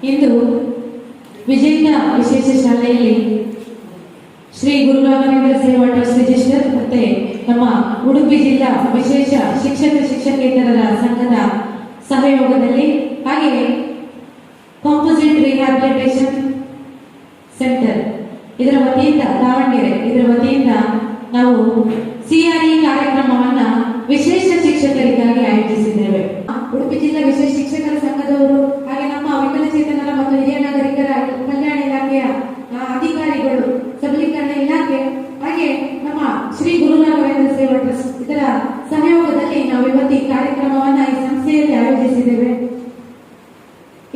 ಇಂದು ವಿಜೇತ ವಿಶೇಷ ಶಾಲೆಯಲ್ಲಿ ಶ್ರೀ ಗುರು ರಾಘವೇಂದ್ರ ಸೇವಾ ಟ್ರಸ್ಟ್ ರಿಜಿಸ್ಟರ್ ಮತ್ತೆ ನಮ್ಮ ಉಡುಪಿ ಜಿಲ್ಲಾ ವಿಶೇಷ ಶಿಕ್ಷಕೇತರರ ಸಂಘದ ಸಹಯೋಗದಲ್ಲಿ ಹಾಗೆ ಕಾಂಪೋಸಿಟ್ ರಿಹ್ಯಾಬಿಲಿಟೇಷನ್ ಸೆಂಟರ್ ಇದರ ವತಿಯಿಂದ ದಾವಣಗೆರೆ ಇದರ ವತಿಯಿಂದ ನಾವು ಸಿಆರ್ಇ ಕಾರ್ಯಕ್ರಮವನ್ನ ವಿಶೇಷ ಶಿಕ್ಷಕರಿಗಾಗಿ ಆಯೋಜಿಸಿದ್ದೇವೆ. ಉಡುಪಿ ಜಿಲ್ಲಾ ವಿಶೇಷ ಶಿಕ್ಷಕರ ಸಂಘದವರು ಹಾಗೆ ನಮ್ಮ ವಿಕಲಚೇತನರ ಮತ್ತು ಹಿರಿಯ ನಾಗರಿಕರ ಕಲ್ಯಾಣ ಇಲಾಖೆಯ ಅಧಿಕಾರಿಗಳು, ಸಬಲೀಕರಣ ಇಲಾಖೆ ಹಾಗೆ ನಮ್ಮ ಶ್ರೀ ಗುರು ರಾಘವೇಂದ್ರ ಸೇವಾ ಟ್ರಸ್ಟ್ ಇದರ ಸಹಯೋಗದಲ್ಲಿ ನಾವು ಇವತ್ತು ಈ ಕಾರ್ಯಕ್ರಮವನ್ನ ಈ ಸಂಸ್ಥೆಯಲ್ಲಿ ಆಯೋಜಿಸಿದ್ದೇವೆ.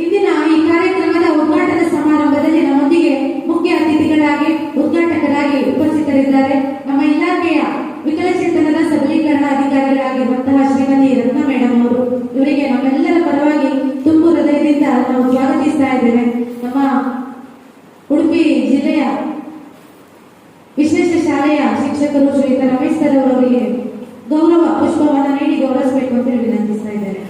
ಇಂದಿನ ಈ ಕಾರ್ಯಕ್ರಮದ ಉದ್ಘಾಟನಾ ಸಮಾರಂಭದಲ್ಲಿ ನಮ್ಮೊಂದಿಗೆ ಮುಖ್ಯ ಅತಿಥಿಗಳಾಗಿ ಉದ್ಘಾಟಕರಾಗಿ ಉಪಸ್ಥಿತರಿದ್ದಾರೆ ನಮ್ಮ ಇಲಾಖೆಯ ವಿಕಲಚೇತನರ ಸಬಲೀಕರಣ ಅಧಿಕಾರಿಗಳಾಗಿರುವಂತಹ ಶ್ರೀಮತಿ ರತ್ನ ಮೇಡಮ್ ಅವರು. ಇವರಿಗೆ ನಮ್ಮೆಲ್ಲರ ಪರವಾಗಿ ತುಂಬು ಹೃದಯದಿಂದ ನಾವು ಸ್ವಾಗತಿಸ್ತಾ ಇದ್ದೇವೆ. ನಮ್ಮ ಉಡುಪಿ ಜಿಲ್ಲೆಯ ವಿಶೇಷ ಶಾಲೆಯ ಶಿಕ್ಷಕರು ಶ್ರೀಯುತ ರಮೇಶ್ ಸರ್ ಅವರಿಗೆ ಗೌರವ ಪುಷ್ಪವನ್ನು ನೀಡಿ ಗೌರವಿಸಬೇಕು ಅಂತ ಹೇಳಿ ವಿನಂತಿಸ್ತಾ ಇದ್ದೇನೆ.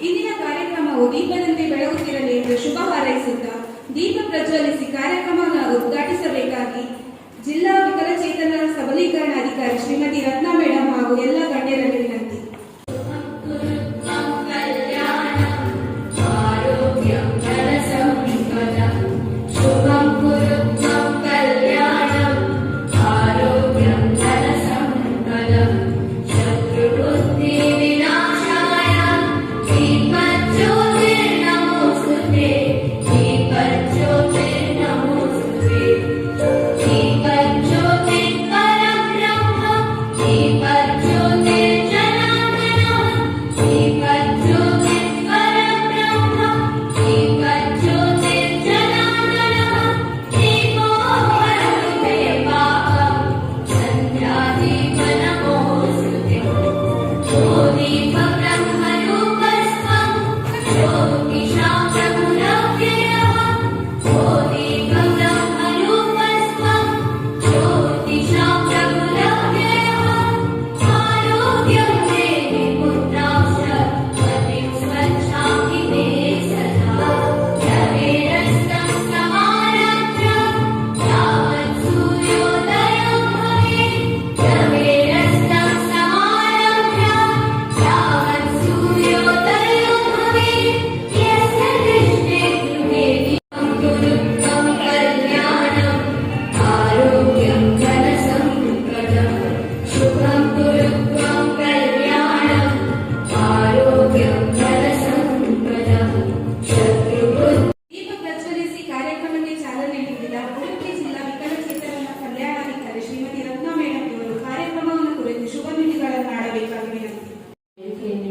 ಇಂದಿನ ಕಾರ್ಯಕ್ರಮವು ದೀಪದಂತೆ ಬೆಳಗುತ್ತಿರಲಿ ಎಂದು ಶುಭ ಹಾರೈಸುತ್ತಾ ದೀಪ ಪ್ರಜ್ವಲಿಸಿ ಕಾರ್ಯಕ್ರಮವನ್ನು ಉದ್ಘಾಟಿಸಬೇಕಾಗಿ ಜಿಲ್ಲಾ ವಿಕಲಚೇತನರ ಸಬಲೀಕರಣ ಅಧಿಕಾರಿ ಶ್ರೀಮತಿ ರತ್ನ ಮೇಡಮ್ ಹಾಗೂ ಎಲ್ಲ ಗಣ್ಯರಲ್ಲಿ ವಿನಂತಿ.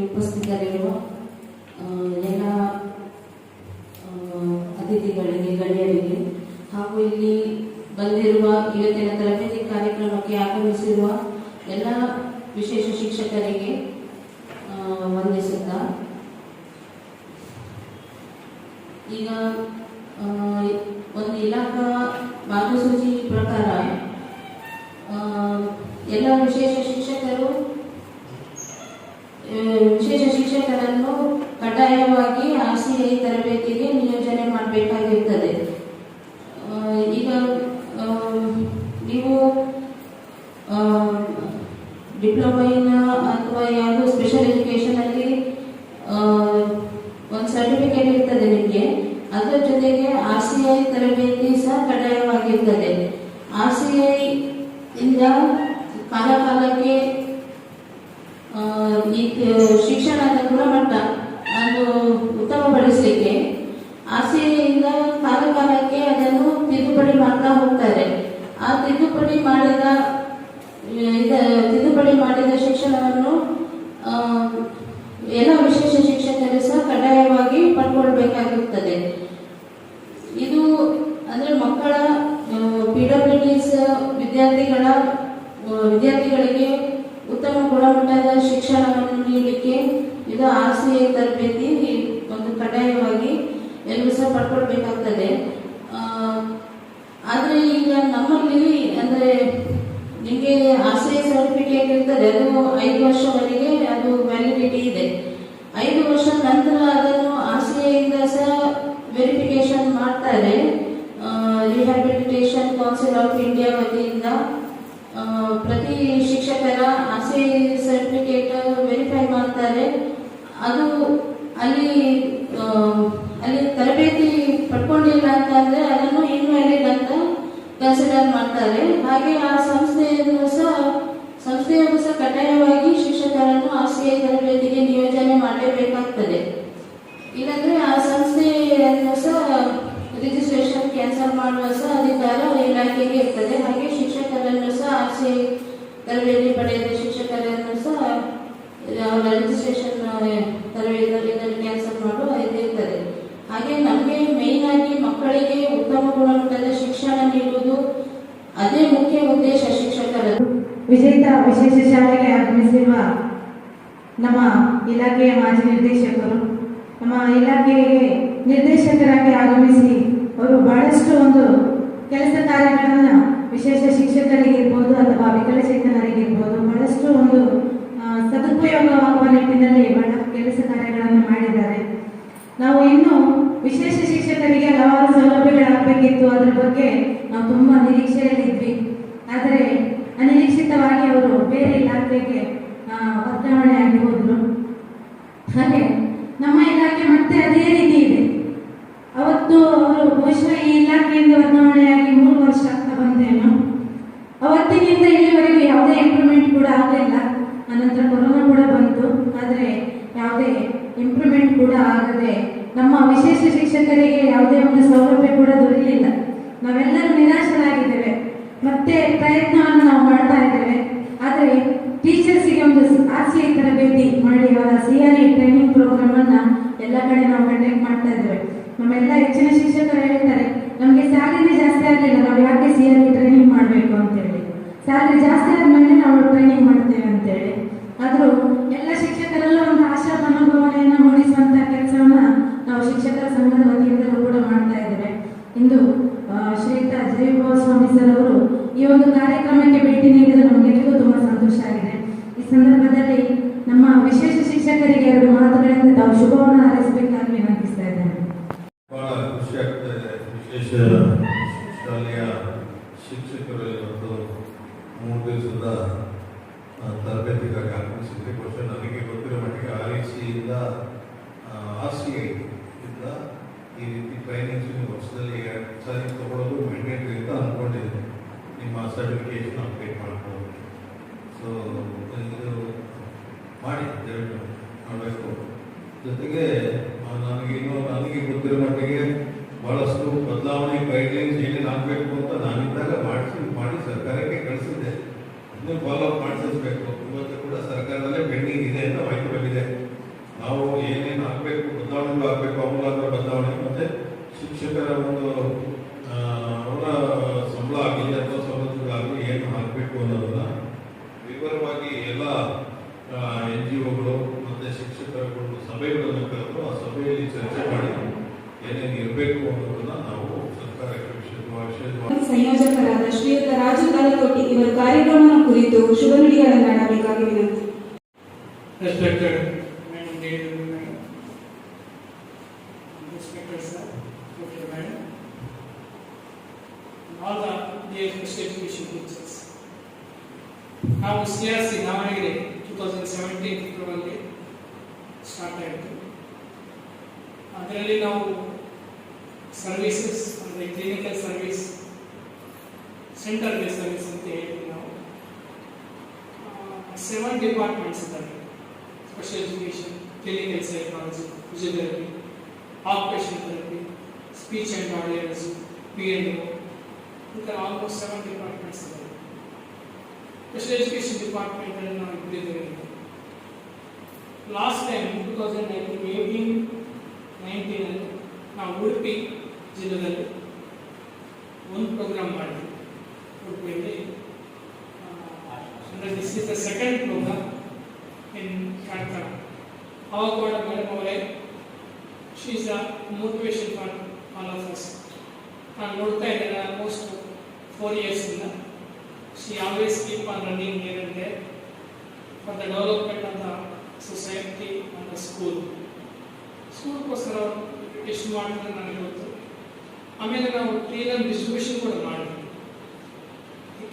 ಉಪಸ್ಥಿತರಿರುವ ಎಲ್ಲ ಅತಿಥಿಗಳಿಗೆ, ಗಣ್ಯರಿಗೆ ಹಾಗೂ ಇಲ್ಲಿ ಬಂದಿರುವ ಇವತ್ತಿನ ತರಬೇತಿ ಕಾರ್ಯಕ್ರಮಕ್ಕೆ ಆಗಮಿಸಿರುವ ಎಲ್ಲ ವಿಶೇಷ ಶಿಕ್ಷಕರಿಗೆ ವಂದಿಸುತ್ತಾ, ಈಗ ಒಂದು ಇಲಾಖಾ ಮಾರ್ಗಸೂಚಿ ಪ್ರಕಾರ ಎಲ್ಲ ವಿಶೇಷ ಶಿಕ್ಷಕರನ್ನು ಕಡ್ಡಾಯವಾಗಿ RCI ತರಬೇತಿಗೆ ನಿಯೋಜನೆ ಮಾಡಬೇಕಾಗಿರುತ್ತದೆ. ಈಗ ನೀವು ಡಿಪ್ಲೊಮಾ ಅಥವಾ ಯಾವುದೋ ಸ್ಪೆಷಲ್ ಎಜುಕೇಶನ್ ಅಲ್ಲಿ ಒಂದು ಸರ್ಟಿಫಿಕೇಟ್ ಇರ್ತದೆ ನಿಮಗೆ, ಅದರ ಜೊತೆಗೆ RCI ತರಬೇತಿ ಸಹ ಕಡ್ಡಾಯವಾಗಿರ್ತದೆ. RCI ಇಂದ ಕಾಲಕಾಲಕ್ಕೆ ಈ ಶಿಕ್ಷಣದ ಗುಣಮಟ್ಟ ಅದು ಉತ್ತಮಪಡಿಸಲಿಕ್ಕೆ RCI ಇಂದ ಕಾಲಕಾಲಕ್ಕೆ ಅದನ್ನು ತಿದ್ದುಪಡಿ ಮಾಡ್ತಾ ಹೋಗ್ತಾರೆ. ಆ ತಿದ್ದುಪಡಿ ಮಾಡಿದ ಶಿಕ್ಷಣವನ್ನು ಎಲ್ಲ ವಿಶೇಷ ಶಿಕ್ಷಕರು ಸಹ ಕಡ್ಡಾಯವಾಗಿ ಪಡ್ಕೊಳ್ಬೇಕಾಗಿರುತ್ತದೆ. ಇದು ಅಂದ್ರೆ ಮಕ್ಕಳ PWDs ವಿದ್ಯಾರ್ಥಿಗಳಿಗೆ ಉತ್ತಮ ಗುಣಮಟ್ಟದ ಶಿಕ್ಷಣವನ್ನು ನೀಡಲಿಕ್ಕೆ ಪಡ್ಕೊಳ್ಬೇಕಾಗ್ತದೆ. ಆದರೆ ಈಗ ನಮ್ಮಲ್ಲಿ ಅಂದರೆ ನಿಮಗೆ ಆಶ್ರಯ ಸರ್ಟಿಫಿಕೇಟ್ ಇರ್ತದೆ, ಅದು 5 ವರ್ಷವರೆಗೆ ಅದು ವ್ಯಾಲಿಡಿಟಿ ಇದೆ. 5 ವರ್ಷ ನಂತರ ಅದನ್ನು ಆಶ್ರಯದಿಂದ ಸಹ ವೆರಿಫಿಕೇಶನ್ ಮಾಡ್ತಾರೆ. ರಿಹ್ಯಾಬಿಲಿಟೇಷನ್ ಕೌನ್ಸಿಲ್ ಆಫ್ ಇಂಡಿಯಾ ವತಿಯಿಂದ ಪ್ರತಿ ಶಿಕ್ಷಕರ ಆಶ್ರಯ ಸರ್ಟಿಫಿಕೇಟ್ ವೆರಿಫೈ ಮಾಡ್ತಾರೆ. ಅದು ಅಲ್ಲಿ ತರಬೇತಿ ಪಡ್ಕೊಂಡಿಲ್ಲ ಅಂತಂದ್ರೆ ಅದನ್ನು ಇನ್ವ್ಯಾಲಿಡ್ ಅಂತ ಕನ್ಸಿಡರ್ ಮಾಡ್ತಾರೆ. ಹಾಗೆ ಆ ಸಂಸ್ಥೆಯೂ ಸಹ ಕಡ್ಡಾಯವಾಗಿ ಶಿಕ್ಷಕರನ್ನು ಆಶ್ರಯ ತರಬೇತಿಗೆ ನಿಯೋಜನೆ ಮಾಡಲೇಬೇಕಾಗ್ತದೆ. ಇಲ್ಲಾಂದ್ರೆ ಆ ಸಂಸ್ಥೆಯನ್ನು ಸಹ ರಿಜಿಸ್ಟ್ರೇಷನ್ ಕ್ಯಾನ್ಸಲ್ ಮಾಡುವ ಸಹ ಅಧಿಕಾರ ಇಲಾಖೆಗೆ ಇರ್ತದೆ. ಹಾಗೆ ಶಿಕ್ಷಕರನ್ನು ಸಹ ಆಶ್ರಯ ತರಬೇತಿ ಪಡೆದ ಶಿಕ್ಷಕರನ್ನು ಸಹ ಅವರ ರಿಜಿಸ್ಟ್ರೇಷನ್ ತರಬೇತಿ ಕ್ಯಾನ್ಸಲ್ ಮಾಡುವ ಇರ್ತದೆ. ಹಾಗೆ ನಮಗೆ ಮೇನ್ ಆಗಿ ಮಕ್ಕಳಿಗೆ ಉತ್ತಮ ಗುಣಮಟ್ಟದ ಶಿಕ್ಷಣ ನೀಡುವುದು ಅದೇ ಮುಖ್ಯ ಉದ್ದೇಶ ಶಿಕ್ಷಕರದ್ದು. ವಿಜೇತ ವಿಶೇಷ ಶಾಲೆಗೆ ಆಗಮಿಸಿರುವ ನಮ್ಮ ಇಲಾಖೆಯ ಮಾಜಿ ನಿರ್ದೇಶಕರು, ನಮ್ಮ ಇಲಾಖೆಗೆ ನಿರ್ದೇಶಕರಾಗಿ ಆಗಮಿಸಿ ಅವರು ಬಹಳಷ್ಟು ಒಂದು ಕೆಲಸ ಕಾರ್ಯಗಳನ್ನು ವಿಶೇಷ ಶಿಕ್ಷಕರಿಗಿರ್ಬೋದು ಅಥವಾ ವಿಕಲಚೇತನರಿಗಿರ್ಬೋದು ಬಹಳಷ್ಟು ಒಂದು ಸದುಪಯೋಗವಾಗುವ ನಿಟ್ಟಿನಲ್ಲಿ ಬಹಳ ಕೆಲಸ ಕಾರ್ಯಗಳನ್ನು ಮಾಡಿದ್ದಾರೆ. ನಾವು ಇನ್ನು ವಿಶೇಷ ಶಿಕ್ಷಕರಿಗೆ ಹಲವಾರು ಸೌಲಭ್ಯಗಳಾಗಬೇಕಿತ್ತು, ಅದರ ಬಗ್ಗೆ ನಾವು ತುಂಬಾ ನಿರೀಕ್ಷೆಯಲ್ಲಿದ್ವಿ. ಆದರೆ ಅನಿರೀಕ್ಷಿತವಾಗಿ ಅವರು ಬೇರೆ ಇಲಾಖೆಗೆ ವರ್ಗಾವಣೆಯಾಗಿ ಹೋದ್ರು. ಹಾಗೆ ನಮ್ಮ ಇಲಾಖೆ ಮತ್ತೆ ಅದೇ ರೀತಿ ಇದೆ. ಅವತ್ತು ಅವರು ಬಹುಶಃ ಈ ಇಲಾಖೆಯಿಂದ ವರ್ಗಾವಣೆಯಾಗಿ 3 ವರ್ಷ ಆಗ್ತಾ ಬಂದೇನೋ. ಅವತ್ತಿನಿಂದ ಇಲ್ಲಿವರೆಗೆ ಯಾವುದೇ ಇಂಪ್ರೂವ್ಮೆಂಟ್ ಕೂಡ ಆಗಲಿಲ್ಲ. ಅನಂತರ ಕೊರೋನಾ ಕೂಡ ಬಂತು, ಆದರೆ ಯಾವುದೇ ಇಂಪ್ರೂವ್ಮೆಂಟ್ ಕೂಡ ಆಗದೆ ನಮ್ಮ ವಿಶೇಷ ಶಿಕ್ಷಕರಿಗೆ ಯಾವುದೇ ಒಂದು ಸೌಲಭ್ಯ ಕೂಡ ದೊರೆಯಲಿಲ್ಲ. ನಾವೆಲ್ಲರೂ ನಿರಾಶರಾಗಿದ್ದೇವೆ. ಮತ್ತೆ ಪ್ರಯತ್ನವನ್ನು ನಾವು ಮಾಡ್ತಾ ಇದ್ದೇವೆ. ಆದರೆ ಟೀಚರ್ಸಿಗೆ ಒಂದು ಆರ್ಸಿಐ ತರಬೇತಿ ಮಾಡಿ ಅವರ CRE ಟ್ರೈನಿಂಗ್ ಪ್ರೋಗ್ರಾಮ್ ಅನ್ನ ಎಲ್ಲ ಕಡೆ ನಾವು ಕಂಡಕ್ಟ್ ಮಾಡ್ತಾ ಇದ್ದೇವೆ. ನಮ್ಮೆಲ್ಲ ಹೆಚ್ಚಿನ ಶಿಕ್ಷಕರು ಹೇಳ್ತಾರೆ, ನಮಗೆ ಸ್ಯಾಲರಿ ಜಾಸ್ತಿ ಆಗಲಿಲ್ಲ, ನಾವು ಯಾಕೆ CRE ಟ್ರೈನಿಂಗ್ ಮಾಡಬೇಕು ಅಂತೇಳಿ. ಸ್ಯಾಲರಿ ಜಾಸ್ತಿ ಆದ್ಮೇಲೆ ನಾವು ಟ್ರೈನಿಂಗ್ ಮಾಡ್ತೇವೆ ಅಂತೇಳಿ. ಆದರೂ ಎಲ್ಲ ಶಿಕ್ಷಕರಲ್ಲೂ ಒಂದು ಆಶಾ ಮನೋಭಾವನೆಯನ್ನು ಮೂಡಿಸುವಂತಹ ಕೆಲಸವನ್ನ ನಾವು ಶಿಕ್ಷಕರ ಸಂಘದ ವತಿಯಿಂದಲೂ ಕೂಡ ಮಾಡ್ತಾ ಇದ್ದೇವೆ. ಇಂದು ಶ್ರೀಯುತ ಜಯಭಾವ ಸ್ವಾಮಿ ಸರ್ ಅವರು ಈ ಒಂದು ಕಾರ್ಯಕ್ರಮಕ್ಕೆ ಭೇಟಿ ನೀಡಿದ ನಮಗೆಲ್ಲರಿಗೂ ತುಂಬಾ ಸಂತೋಷ ಆಗಿದೆ. ಈ ಸಂದರ್ಭದಲ್ಲಿ ನಮ್ಮ ವಿಶೇಷ ಶಿಕ್ಷಕರಿಗೆ 2 ಮಾತುಗಳಿಂದ ತಾವು ಶುಭವನ್ನು ಹಾರೈಸಬೇಕಾಗಿ ವಿನಂತಿಸ್ತಾ ಇದ್ದೇನೆ. ಬಹಳ ಖುಷಿ ಆಗ್ತಾ ಇದೆ. ವಿಶೇಷ ಶಾಲೆಯ ಶಿಕ್ಷಕರು ಇವತ್ತು 3 ದಿವಸದ ತರಬೇತಿಗಾಗಿ ಆಗಮಿಸಿದ್ರೆ ಬಹುಶಃ ನನಗೆ ಗೊತ್ತಿರೋ ಮಟ್ಟಿಗೆ RECಯಿಂದ RCI ಇಂದ ಈ ರೀತಿ ಟ್ರೈನಿಂಗ್ಸ್ ವರ್ಷದಲ್ಲಿ 2 ಸಾರಿ ತಗೊಳ್ಳೋದು ಮ್ಯಾಂಡೇಟರಿ ಅಂತ ಅಂದ್ಕೊಂಡಿದ್ದೀನಿ. ನಿಮ್ಮ ಸರ್ಟಿಫಿಕೇಶನ್ ಅಪ್ಡೇಟ್ ಮಾಡ್ಬೋದು. ಸೊ ಇದು ಮಾಡಿ ದಯವಿಟ್ಟು ಮಾಡಬೇಕು. ಜೊತೆಗೆ ನನಗೆ ಗೊತ್ತಿರೋ ಮಟ್ಟಿಗೆ ಬಹಳಷ್ಟು ಬದಲಾವಣೆ ಗೈಡ್ಲೈನ್ಸ್ ಏನೇನು ಆಗಬೇಕು ಅಂತ ನಾನಿದ್ದಾಗ ಮಾಡಿ ಸರ್ಕಾರಕ್ಕೆ ಕಳಿಸಿದ್ದೆ. ಇನ್ನೂ ಫಾಲೋ ಅಪ್ ಮಾಡಿಸಬೇಕು. ಇವತ್ತು ಕೂಡ ಸರ್ಕಾರದಲ್ಲೇ ಪೆಂಡಿಂಗ್ ಇದೆ ಅಂತ ಮಾಹಿತಿ ಬಂದಿದೆ. ನಾವು ಏನೇನು ಆಗಬೇಕು, ಬದಲಾವಣೆಗಳು ಆಗಬೇಕು, ಅಮೂಲಾಗ್ರ ಬದಲಾವಣೆ ಮತ್ತು ಶಿಕ್ಷಕರ ಒಂದು ಅವರ ಸಂಬಳ ಆಗಲಿ ಅಥವಾ ಸವಲತ್ತುಗಳಾಗಲಿ ಏನು ಆಗಬೇಕು ಅನ್ನೋದನ್ನ ವಿವರವಾಗಿ ಎಲ್ಲ NGOಗಳು ಮತ್ತು ಶಿಕ್ಷಕರುಗಳು ಸಭೆಗಳನ್ನು ಕರೆದು ಆ ಸಭೆಯಲ್ಲಿ ಚರ್ಚೆ ಮಾಡಿ ಏನೇನು ಇರಬೇಕು ಅನ್ನೋದನ್ನ ನಾವು ಸರ್ಕಾರಕ್ಕೆ ವಿಶೇಷವಾಗಿ ಸಂಯೋಜಕರಾದ ಶ್ರೀಯುತ ರಾಜು ತಾಲಕೋಟಿ ಇವರು ಕಾರ್ಯಕ್ರಮದ ಕುರಿತು ಶುಭ ನುಡಿಗಳನ್ನು ಆಡಬೇಕಾಗಿ ವಿನಂತಿ. Respected Madam Dean, respected sir, respected madam, and all the dear special education teachers. ನಾವು CRC ದಾವಣಗೆರೆ 2017 ಫೆಬ್ರವರಿ ಸ್ಟಾರ್ಟ್ ಆಯಿತು. ಅದರಲ್ಲಿ ನಾವು ಸರ್ವಿಸಸ್ ಅಂದರೆ clinical service, centre base service ಅಂತ ಹೇಳಿ ನಾವು 7 ಡಿಪಾರ್ಟ್ಮೆಂಟ್ಸ್ ಇದ್ದಾವೆ. Special education, clinical psychology, physiotherapy, occupation therapy, speech and audios, PNO, ಈ ಥರ ಆಲ್ಮೋಸ್ಟ್ 7 ಡಿಪಾರ್ಟ್ಮೆಂಟ್ಸ್ ಇದ್ದಾವೆ. ಸ್ಪೆಷಲ್ ಎಜುಕೇಷನ್ ಡಿಪಾರ್ಟ್ಮೆಂಟಲ್ಲಿ ನಾವು ಇಟ್ಟಿದ್ದೇವೆ. ಲಾಸ್ಟ್ ಟೈಮ್ 2018-19 ನಾವು ಉಡುಪಿ ಜಿಲ್ಲೆಯಲ್ಲಿ ಒಂದು ಪ್ರೋಗ್ರಾಮ್ ಮಾಡಿದ್ವಿ. ಉಡುಪಿಯಲ್ಲಿ ಅಂದರೆ this is the second programme in ಕಾರ್ಯಕ್ರಮ. ಅವಾಗ ಕೂಡ ಮೇಡಮ್ ಅವರೇ, she is a motivation for all of us. ನಾನು ನೋಡ್ತಾ ಇದ್ದೇನೆ ಆಲ್ಮೋಸ್ಟ್ 4 years ಇಂದ. She always keep on running here and there for the development of the society on the school. ಸ್ಕೂಲ್ಗೋಸ್ಕರ ಎಷ್ಟು ಮಾಡಿದ್ರೆ ನನಗೆ ಗೊತ್ತು. ಆಮೇಲೆ ನಾವು ಕ್ಲೀನ್ ಡಿಸ್ಟ್ರಿಬ್ಯೂಷನ್ ಕೂಡ ಮಾಡಿದ್ವಿ.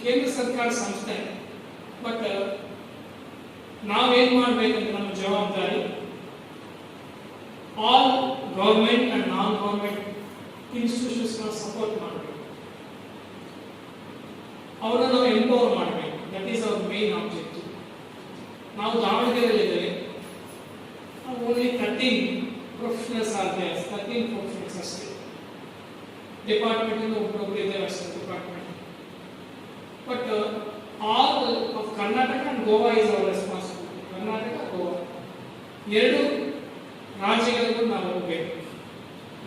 ಕೇಂದ್ರ ಸರ್ಕಾರ ಸಂಸ್ಥೆ, ಬಟ್ ನಾವೇನು ಮಾಡಬೇಕಂದ್ರೆ ನಮ್ಮ ಜವಾಬ್ದಾರಿ all government and non government ಇನ್ಸ್ಟಿಟ್ಯೂಷನ್ಸ್ನ ಸಪೋರ್ಟ್ ಮಾಡಬೇಕು, ಅವರನ್ನು ನಾವು ಎಂಪವರ್ ಮಾಡಬೇಕು. That is our main objective. ನಾವು ದಾವಣಗೆರೆಯಲ್ಲಿದ್ದೇವೆ, only 13 professionals are there, 13 professionals ಅಷ್ಟೇ. ಡಿಪಾರ್ಟ್ಮೆಂಟ್ ಒಬ್ಬೊಬ್ಬರು ಇದ್ದೇವೆ ಅಷ್ಟೇ department. But all of Karnataka and Goa is our responsibility. Karnataka, Goa ಎರಡು ರಾಜ್ಯಗಳಿಗೂ ನಾವು ಹೋಗಬೇಕು.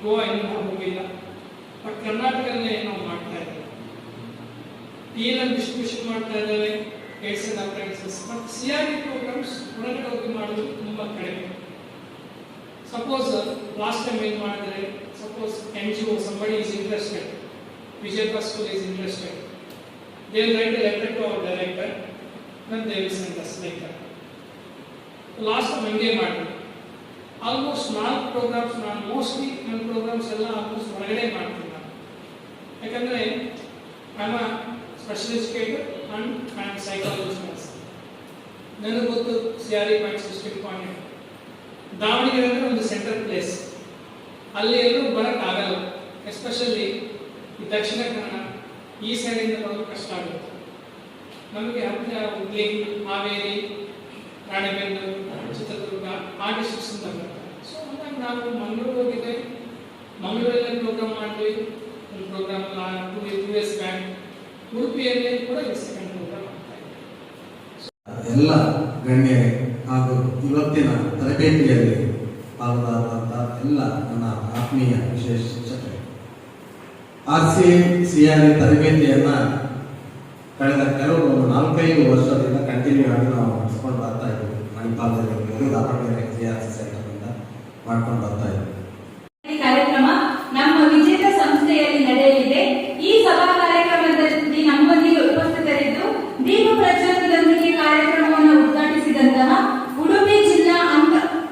ಗೋವಾ ಇನ್ನೂ ನಾವು ಹೋಗಿಲ್ಲ, ಬಟ್ ಕರ್ನಾಟಕದಲ್ಲೇ ನಾವು ಮಾಡ್ತಾ ಇದ್ದೇವೆ. ಟೀಲರ್ ಡಿಸ್ಟ್ರಿಬ್ಯೂಷನ್ ಮಾಡ್ತಾ ಇದ್ದೇವೆ, aids and apprentices. But CRT programmes ಹೊರಗಡೆ ಹೋಗಿ ಮಾಡೋದು ತುಂಬ ಕಡಿಮೆ. ಸಪೋಸ್ ಲಾಸ್ಟ್ ಟೈಮ್ ಏನು ಮಾಡಿದರೆ, suppose NGO somebody is interested, Vijayapura school is interested, they will write a letter to our director, then they will send us like that. Last time ಹಂಗೆ ಮಾಡಿದ್ವಿ. Almost 4 programmes ನಾನು mostly ನನ್ನ programmes ಎಲ್ಲ almost ಹೊರಗಡೆ ಮಾಡ್ತೀನಿ ನಾನು. ಯಾಕಂದರೆ I am a special educator and I am psychologist. ನನಗೆ ಗೊತ್ತು CRE ಪಾಯಿಂಟ್ 16 ಪಾಯಿಂಟ್. ದಾವಣಗೆರೆ ಅಂದರೆ ಒಂದು ಸೆಂಟ್ರಲ್ ಪ್ಲೇಸ್, ಅಲ್ಲಿ ಎಲ್ಲರೂ ಬರೋಕ್ಕಾಗಲ್ಲ. ಎಸ್ಪೆಷಲಿ ಈ ದಕ್ಷಿಣ ಕನ್ನಡ ಈ ಸೈಡಿಂದ ಬರೋದು ಕಷ್ಟ ಆಗುತ್ತೆ. ನಮಗೆ ಹತ್ತಿರ ಹುಬ್ಳಿ, ಹಾವೇರಿ, ರಾಣೆಬೆನ್ನೂರು, ಚಿತ್ರದುರ್ಗ ಆ ಡಿಸ್ಟ್ರಿಕ್ಟ್ಸಿಂದ ಬರ್ತಾರೆ. ಸೊ ಹಾಗಾಗಿ ನಾವು ಮಂಗಳೂರು ಹೋಗಿದ್ದೆ, ಮಂಗಳೂರಲ್ಲಿ ಪ್ರೋಗ್ರಾಮ್ ಮಾಡಿದ್ವಿ. ಒಂದು ಪ್ರೋಗ್ರಾಮ್ 2 years ಬ್ಯಾಕ್. ಉಡುಪಿಯಲ್ಲಿ ಕೂಡ ಈ ಸೆಕೆಂಡ್ ಪ್ರೋಗ್ರಾಮ್ ಆಗ್ತಾ ಇದೆ. ಎಲ್ಲ ಗಣ್ಯರೇ ಹಾಗೂ ಇವತ್ತಿನ ತರಬೇತಿಯಲ್ಲಿ ಪಾಲ್ಗೊಳ್ಳುವಂಥ ಎಲ್ಲ ನನ್ನ ಆತ್ಮೀಯ ವಿಶೇಷ ಶಿಕ್ಷಕರು, RCA ತರಬೇತಿಯನ್ನು ಕಳೆದ ಕೆಲವು 4-5 ವರ್ಷದಿಂದ ಕಂಟಿನ್ಯೂ ಆಗಿ ನಾವು ನಡೆಸ್ಕೊಂಡು ಬರ್ತಾ ಇದ್ದೀವಿ. ಮಣಿಪಾಲದಲ್ಲಿ ದಾವಣಗೆರೆ CRC ಸೆಂಟರ್ನಿಂದ ಮಾಡ್ಕೊಂಡು ಬರ್ತಾ ಇದ್ದೀವಿ. ಈ ಕಾರ್ಯಕ್ರಮ ನಮ್ಮ ವಿಜೇತ ಸಂಸ್ಥೆಯಲ್ಲಿ ನಡೆಯಲಿದೆ. ಈ ಸಭಾ ಕಾರ್ಯಕ್ರಮದಲ್ಲಿ ನಮ್ಮೊಂದಿಗೆ ಉಪಸ್ಥಿತರಿದ್ದು ದೀಪ ಪ್ರಜ್ವಲನದೊಂದಿಗೆ ಕಾರ್ಯಕ್ರಮವನ್ನು ಉದ್ಘಾಟಿಸಿದಂತಹ ಉಡುಪಿ ಜಿಲ್ಲಾ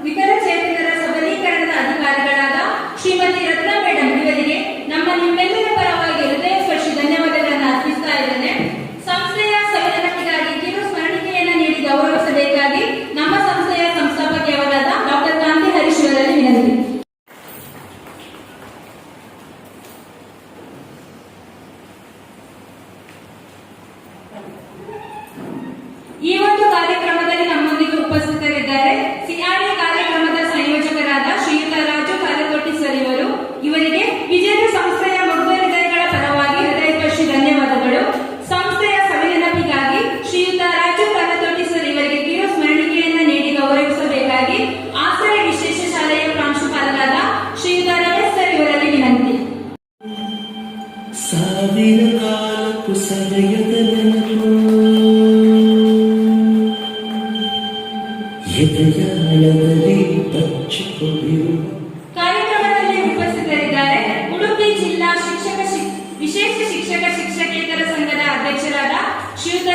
ವಿಕಲಚೇತನರ ಸಬಲೀಕರಣದ ಅಧಿಕಾರಿಗಳಾದ ಶ್ರೀಮತಿ ರತ್ನಾ ಮೇಡಂ ಇವರಿಗೆ ನಿಮ್ಮೆಲ್ಲರ ಪರವಾಗಿ ಹೃದಯ ಸ್ಪರ್ಶಿ ಧನ್ಯವಾದಗಳನ್ನು ಅರ್ಪಿಸ್ತಾ ಇದ್ದೇನೆ. ಸಂಸ್ಥೆಯ ಸಬಲೀಕರಣಕ್ಕಾಗಿ ಕಿರು ಸ್ಮರಣಿಕೆಯನ್ನು ನೀಡಿ ಗೌರವಿಸಬೇಕಾಗಿ ನಮ್ಮ ಸಂಸ್ಥೆಯ ಸಂಸ್ಥಾಪಕಿಯವರಾದ ಡಾಕ್ಟರ್ ಕಾಂತಿ ಹರೀಶ್ ಅವರಲ್ಲಿ ವಿನಂತಿ. ಈ ಒಂದು ಕಾರ್ಯಕ್ರಮದಲ್ಲಿ ನಮ್ಮೊಂದಿಗೆ ಉಪಸ್ಥಿತರಿದ್ದಾರೆ CRE ಕಾರ್ಯಕ್ರಮದ ಸಂಯೋಜಕರಾದ ಶ್ರೀಯುತ ರಾಜು ಕಾಲತೊಟ್ಟಿ ಸರ್ ಇವರು. ಇವರಿಗೆ ವಿಜೇತ ಸಂಸ್ಥೆಯ ಮುಗ್ಧ ಹೃದಯಗಳ ಪರವಾಗಿ ಹೃದಯಸ್ಪರ್ಶಿ ಧನ್ಯವಾದಗಳು. ಸಂಸ್ಥೆಯ ಸವಿನೆನಪಿಗಾಗಿ ಶ್ರೀಯುತ ರಾಜು ಕಾಲತೊಟ್ಟಿ ಸರ್ ಇವರಿಗೆ ಕಿರು ಸ್ಮರಣಿಕೆಯನ್ನು ನೀಡಿ ಗೌರವಿಸಬೇಕಾಗಿ ಆಶ್ರಯ ವಿಶೇಷ ಶಾಲೆಯ ಪ್ರಾಂಶುಪಾಲರಾದ ಶ್ರೀಯುತ ರಮೇಶ್ ಸರ್ ಇವರಲ್ಲಿ ವಿನಂತಿ. ಸಾವಿರ ಕಾಲಕ್ಕೂ ಸವೆಯದ ನೆನಪು ಎದೆಯಾಳದಲ್ಲಿ ತಚ್ಚಿಕೊಂಡಿರುವ. ಕಾರ್ಯಕ್ರಮದಲ್ಲಿ ಉಪಸ್ಥಿತರಿದ್ದಾರೆ ಉಡುಪಿ ಜಿಲ್ಲಾ ವಿಶೇಷ ಶಿಕ್ಷಕೇತರ ಸಂಘದ ಅಧ್ಯಕ್ಷರಾದ ಶ್ರೀಯುತ